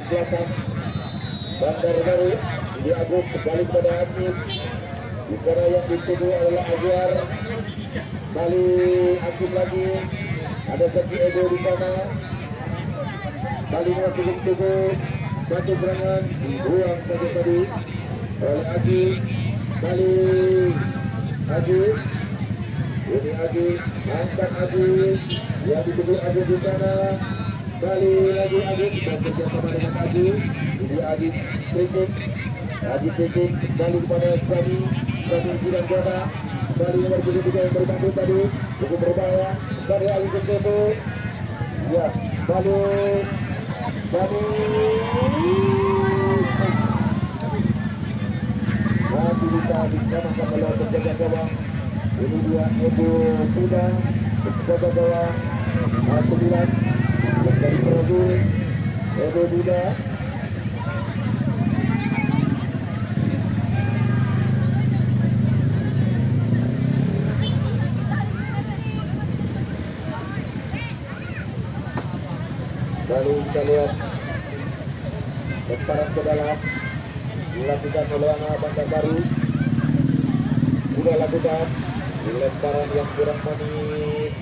belakang Bandar Baru. Ini Agus kembali kepada Hamid. Di sana yang dituju adalah Azwar. Kali Hakim lagi. Ada Zaki Edo di sana. Kali masih dituju. Satu serangan dibuang saja tadi oleh Agi. Kali Agi. Ini Agi, angkat Agi. Yang dituju Agi di sana. Kali lagi Agi, kita kerjasama dengan Agi. Ini Agi Trikik. Agi Trikik kembali kepada Sani. Sani Jiran Jana. Kali nomor 73 yang berbantu tadi cukup berbahaya. Kali Agi Ketepo. Ya, kali masih bisa disamakan oleh penjaga gawang. Ini dia Edo Suda, penjaga gawang 9 dari Brazil. Edo Suda. Lalu kita lihat lemparan ke dalam dilakukan oleh anak Bandar Baru. Sudah lakukan lemparan yang kurang manis,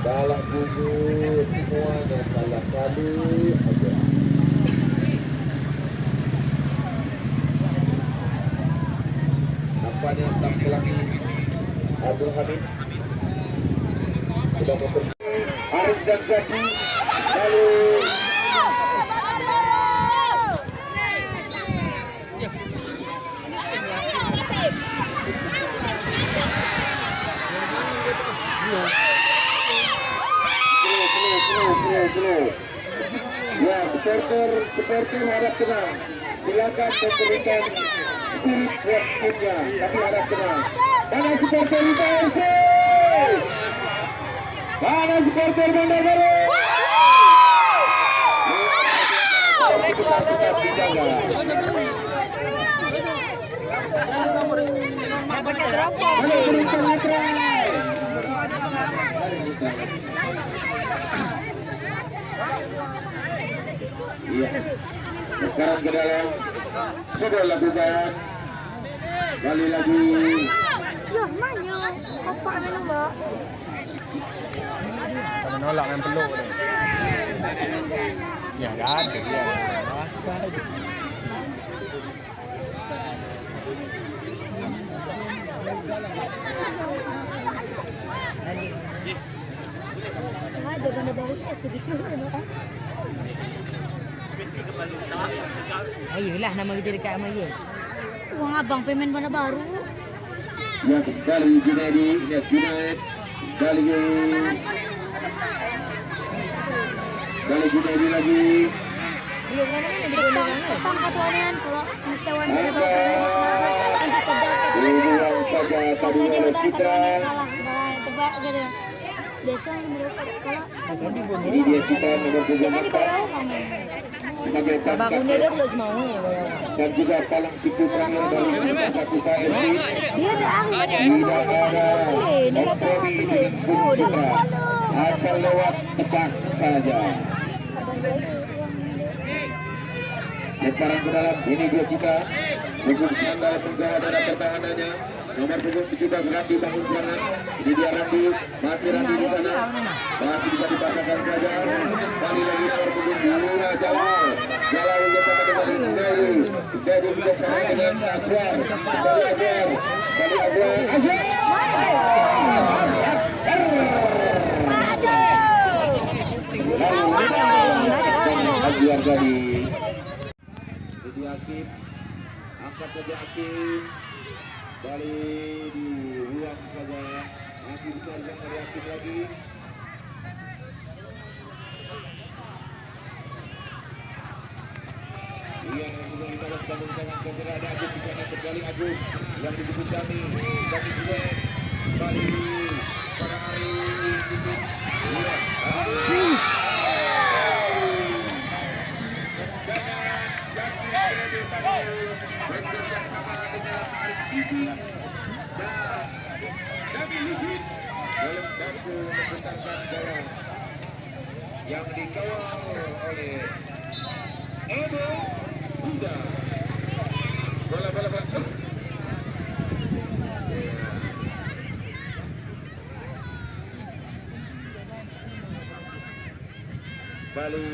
salah gugur semuanya, salah kali aja. Nampaknya tampil lagi Abdul Hamid sudah memperbaiki Aris dan Zaki. Lalu slow. Ya, supporter harap tenang. Silakan memberikan spirit buat timnya, tapi harap tenang. Mana supporter IPFC? Mana supporter Bandar Baru? Kita dijaga. Mana berikan netral? Iya, sekarang ke dalam sudah lakukan kali lagi. Ya, mana? Apa mana, Mbak? Menolak yang peluk ni. Ya, dah ada dia. Masa aja. Ada Bandar Baru sedikit dulu, kan? Ayolah nama kita dekat sama dia. Wang abang pemain Bandar Baru. Ya, kembali Junaidi, ya Junaid, kembali Junaidi lagi. Belum mana Petang katuanan kalau misalnya Bandar Baru nanti sedap. Dibuang saja tadi oleh Citra. Tebak gitu. Biasanya mereka kalau Ini dia Citra nomor 24 sebagai Abang pangkat Kundi dia belum mau ya. dan juga palang pintu terakhir dari satu KFC. dia ada angin. Tidak ada kompromi dengan Bung Citra, asal lewat tebas saja. Lemparan ke dalam, ini dia Citra. Hukum sandal penggala dari pertahanannya. Nomor punggung 17 Randi bangun serangan. Ini dia Randi, masih Randi di sana. Masih bisa dipaksakan saja. Kali lagi nomor punggung 2 Jalal. Jalal bersama dengan Junaidi. Junaidi bersama dengan Azwar. Kali Azwar. Kali Azwar. Azwar dari jadi Hakim. Angkat saja Hakim. Kali dibuang saja, masih bisa yang reaktif lagi. Yang juga dibalas bangun sangat segera ada Agus di sana kembali Agus yang disebut Dami juga kembali pada hari ini. Yang dikawal oleh Edo Huda. Bola. Kembali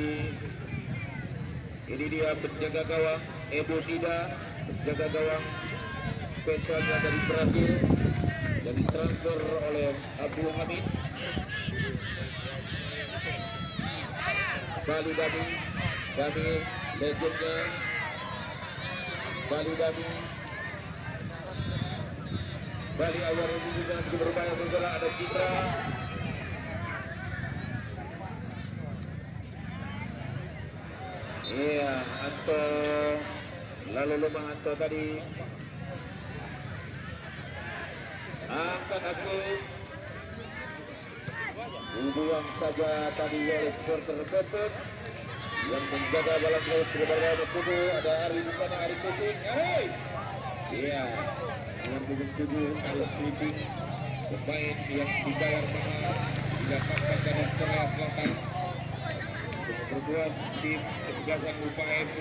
ini dia penjaga gawang Edo Sida, penjaga gawang spesialnya dari Brazil yang ditransfer oleh Abdul Hamid. Bali Dami legendnya Bali awal ini juga berupaya bergerak, ada Citra. Iya, Anto lalu lubang Anto tadi angkat aku dibuang saja tadi oleh supporter Bebek yang menjaga balap laut berada kubu. Ada Ari di sana, Ari Kucing. Iya, yang tubuh Ari Kucing, pemain yang dibayar mahal, didapatkan dari Korea Selatan untuk berbuat tim ketegasan UPA FC,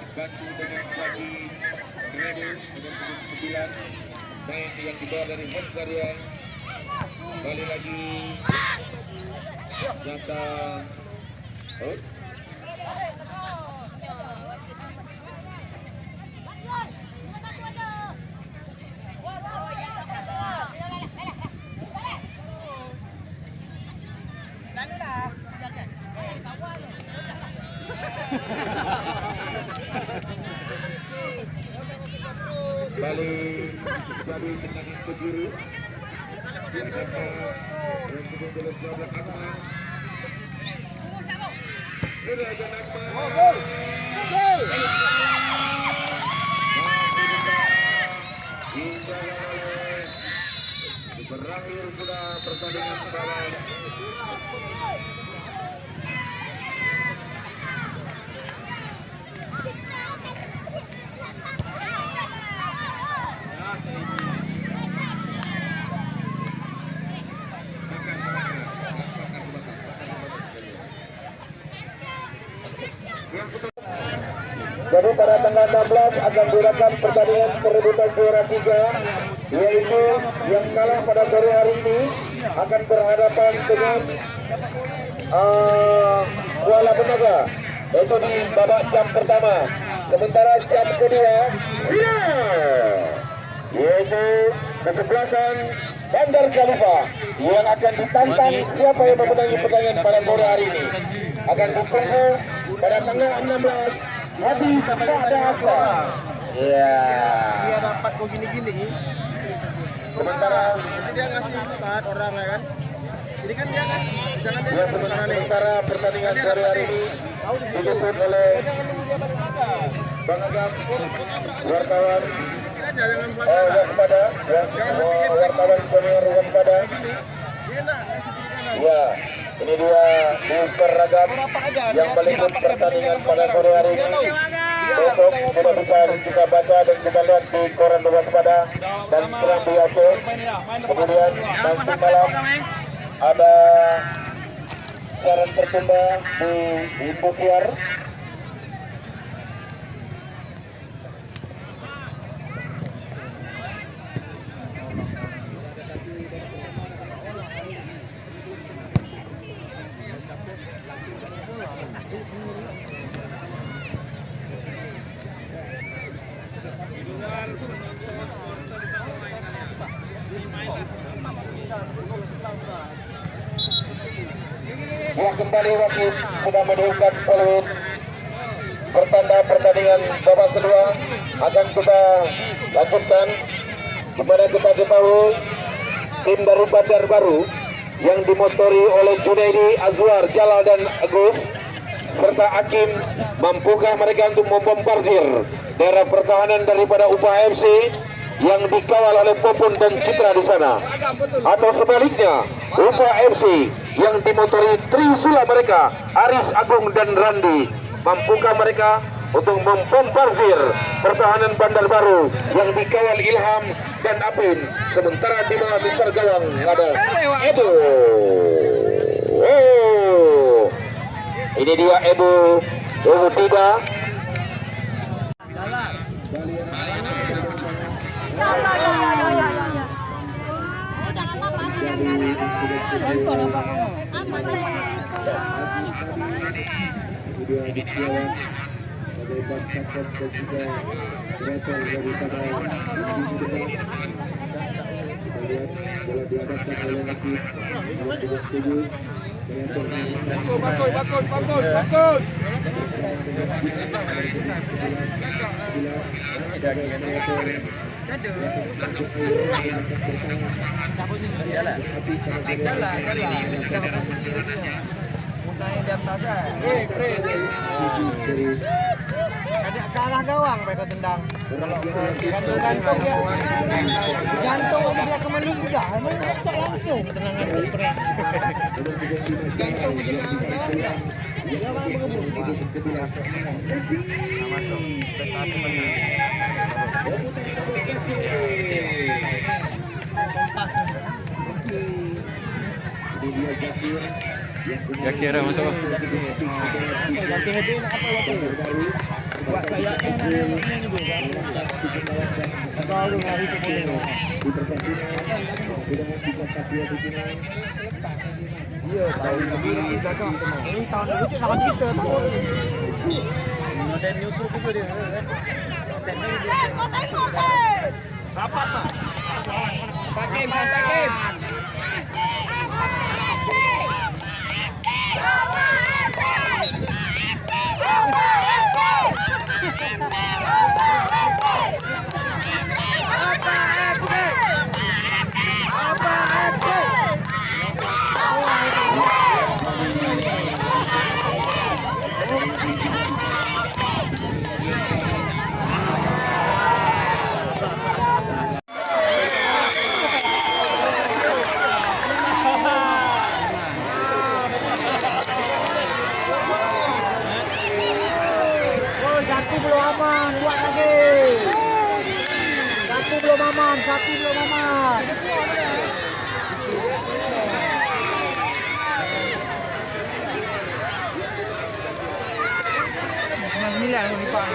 dibantu dengan Fadi Redo dengan 9 main yang dibawa dari Hongaria. Kembali lagi nyata kembali tendangan ke kiri. Berakhir sudah pertandingan sekarang. Jadi pada tanggal 16 akan dilakukan pertandingan perebutan juara 3, yaitu yang kalah pada sore hari ini akan berhadapan dengan Kuala Tenaga, yaitu di babak jam pertama. Sementara jam kedua yaitu kesebelasan Bandar Khalifa yang akan ditantang siapa yang memenangi pertandingan pada sore hari ini. Akan ditunggu pada tanggal 16 habis pada asal. Iya. Dia dapat kok gini-gini. Sementara Nanti dia ngasih start orang ya kan. Jadi kan dia kan jangan dia ya, sementara pertandingan sore hari ini disusun oleh Bang Agam, wartawan waspada, wartawan senior waspada. Ya, ini dia booster ragam yang meliput pertandingan pada sore hari ini. Besok sudah bisa kita baca dan kita lihat di koran waspada dan Seram di Aceh. Kemudian nanti malam ada siaran tertunda di Indosiar. Yang kembali wasit sudah menurunkan peluit pertanda pertandingan babak kedua akan kita lanjutkan, di mana kita ketahui tim dari Bandar Baru yang dimotori oleh Junaidi, Azwar, Jalal dan Agus serta Hakim, mampukah mereka untuk membombardir daerah pertahanan daripada UPA FC yang dikawal oleh Popon dan Citra di sana, atau sebaliknya UPA FC yang dimotori trisula mereka Aris, Agung dan Randi, mampukah mereka untuk membombardir pertahanan Bandar Baru yang dikawal Ilham dan Apin, sementara di bawah besar gawang ada Edo. Ini dia Edo Tunggu 3. Bagus. Ada kalah gawang mereka tendang. Gantung ya. Gantung aja dia kemana udah. Emang seksa langsung tendangan pret. Gantung aja gawang. Dia orang mengebuk. Masuk. Ya kira masuk. Buat saya ini juga. Kalau hari itu iya, tahun ini belakang. Ini tahun dulu cuma kita. Ada nyusul juga dia. Rapat mah. Pakai. Satu belum aman, buat lagi. Satu belum aman. Sembilan ni Pak.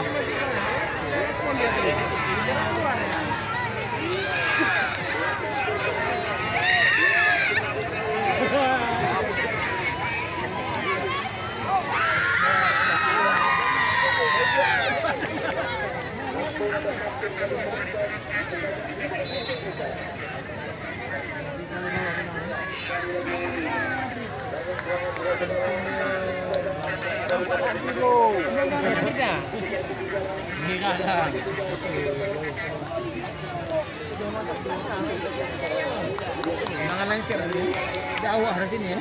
Jangan lengser ni. Jauh dari sini ya.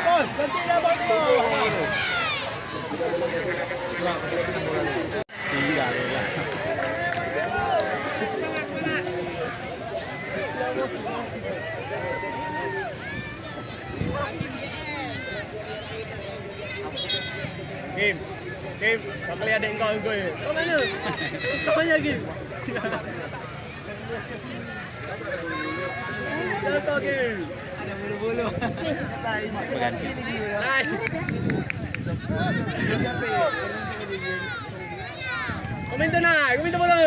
Bos, ganti dah bos. Kim, kau kali adik kau gue. Kau mana? Kau mana Kim? Jalan kau Kim. Ada bulu-bulu. Berganti. Hai. Kau minta nak? Kau minta bola?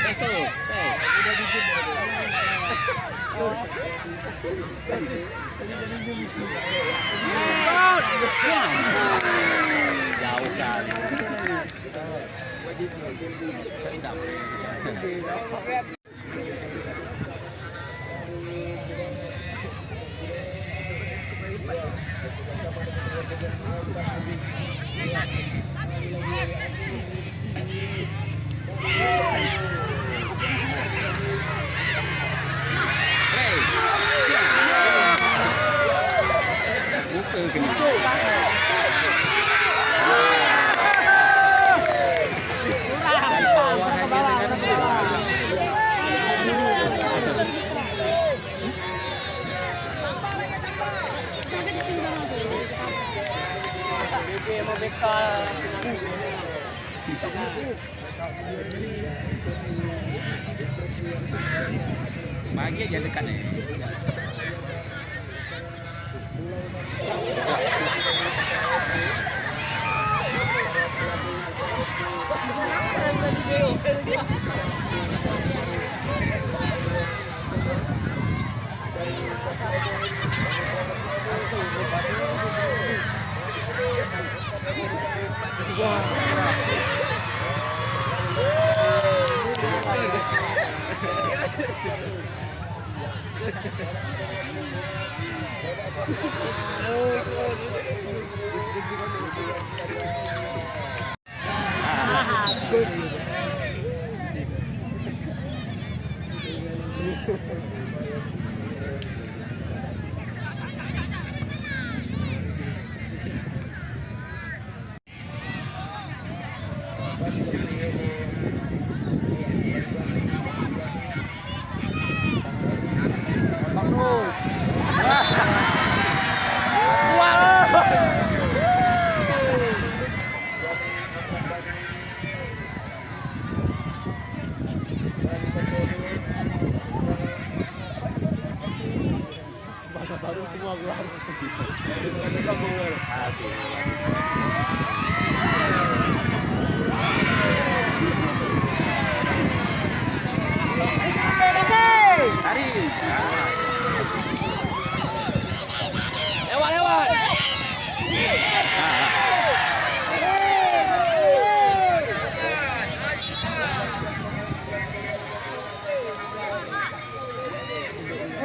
Betul. Udah dijum. Jauh kali. Bagi aja dekat ni.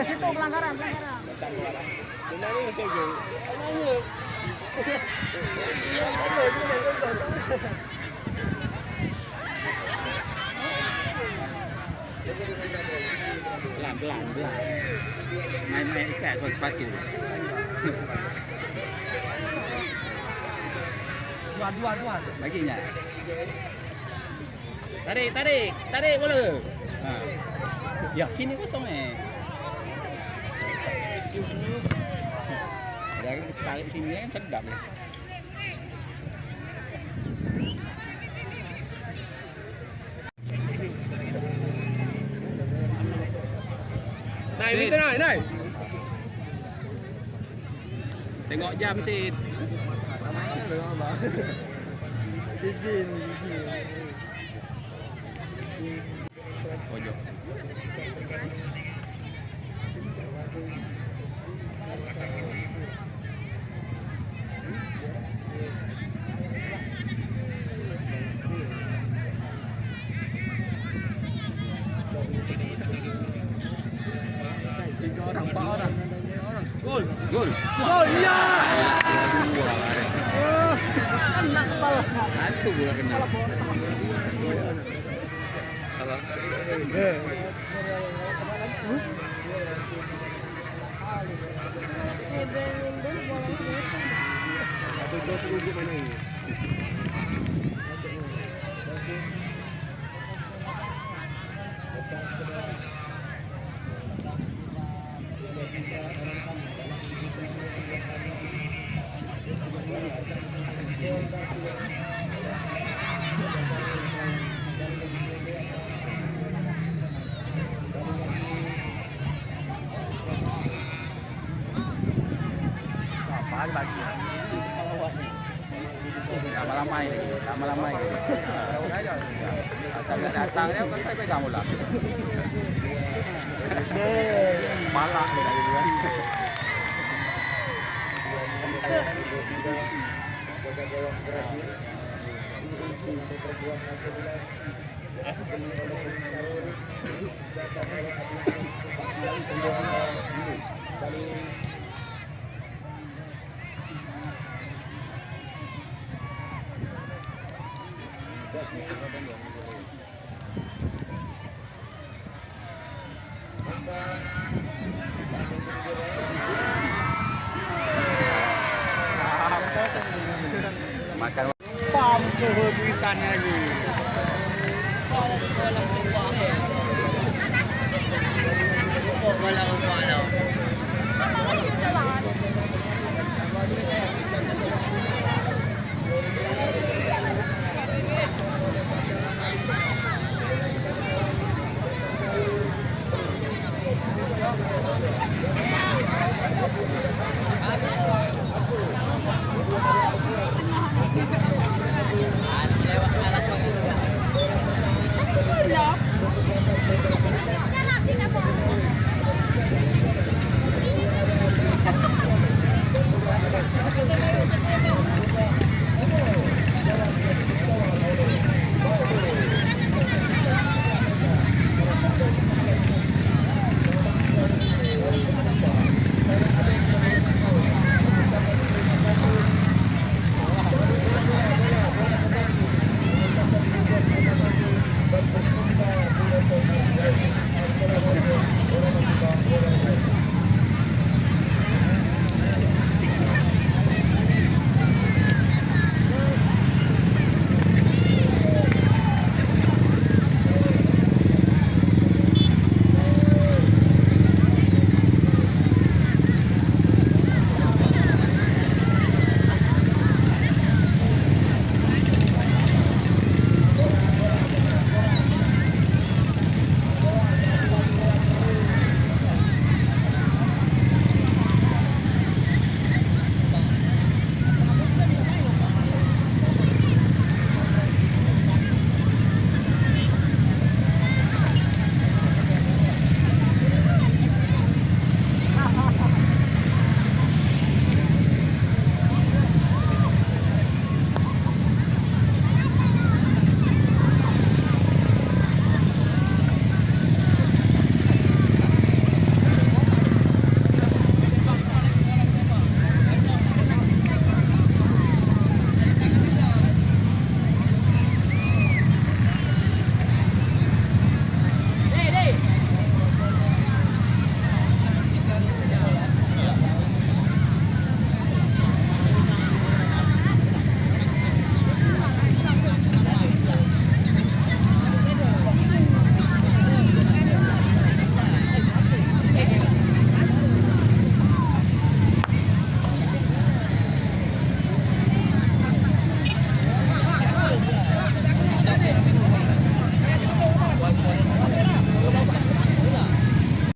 Situ pelanggaran. Pelan-pelan. Main-main ikat kau sepatu. Dua. Baginya. Tarik bola. Ha. Ya, sini kosong Dah kita tarik sini kan sedap ni. Naik. Tengok jam Sid. Pojok. Empat orang. Gol. Ya. Anak kepala. Satu bola kena. Kalau tak malamai. Asal nak datang dia kau saya pegang bola. Malak dia lagi kan. Makan Pam suhu duitan lagi. Aguar.